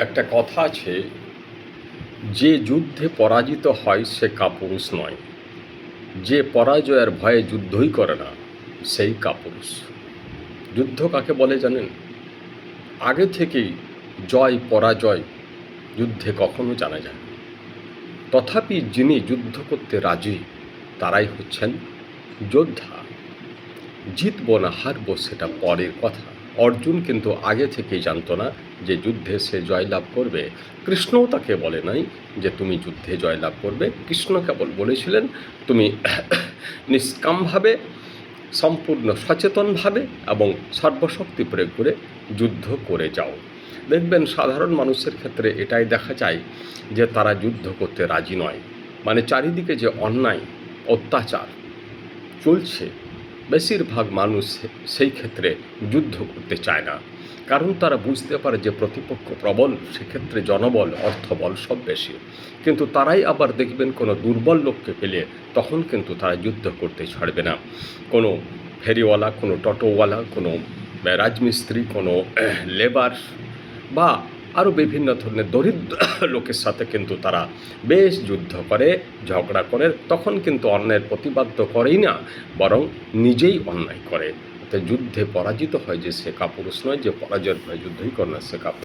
একটা কথা আছে, যে যুদ্ধে পরাজিত হয় সে কাপুরুষ নয়, যে পরাজয়ের ভয়ে যুদ্ধই করে না সেই কাপুরুষ। যুদ্ধ কাকে বলে জানেন? আগে থেকেই জয় পরাজয় যুদ্ধে কখনো জানা যায় না। তথাপি যিনি যুদ্ধ করতে রাজি তারাই হচ্ছেন যোদ্ধা। জিতবো না হারবো সেটা পরের কথা। অর্জুন কিন্তু আগে থেকেই জানতো না যে যুদ্ধে সে জয়লাভ করবে। কৃষ্ণও তাকে বলে নাই যে তুমি যুদ্ধে জয়লাভ করবে। কৃষ্ণ কেবল বলেছিলেন তুমি নিষ্কামভাবে, সম্পূর্ণ সচেতনভাবে এবং সর্বশক্তি প্রয়োগ করে যুদ্ধ করে যাও। দেখবেন সাধারণ মানুষের ক্ষেত্রে এটাই দেখা যায় যে তারা যুদ্ধ করতে রাজি নয়। মানে চারিদিকে যে অন্যায় অত্যাচার চলছে, বেশিরভাগ মানুষ সেই ক্ষেত্রে যুদ্ধ করতে চায় না, কারণ তারা বুঝতে পারে যে প্রতিপক্ষ প্রবল, সেক্ষেত্রে জনবল অর্থবল সব বেশি। কিন্তু তারাই আবার দেখবেন কোনো দুর্বল লোককে পেলে তখন কিন্তু তারা যুদ্ধ করতে ছাড়বে না। কোনো ফেরিওয়ালা, কোনো টোটোওয়ালা, কোনো রাজমিস্ত্রি, কোনো লেবার বা আরও বিভিন্ন ধরনের দরিদ্র লোকের সাথে কিন্তু তারা বেশ যুদ্ধ করে, ঝগড়া করে, তখন কিন্তু অন্যায়ের প্রতিবাদ তো করেই না, বরং নিজেই অন্যায় করে। তো যুদ্ধে পরাজিত হয় যে সে কাপুরুষ নয়, যে পরাজয়ের ভয়ে যুদ্ধই করে না সে কাপুরুষ।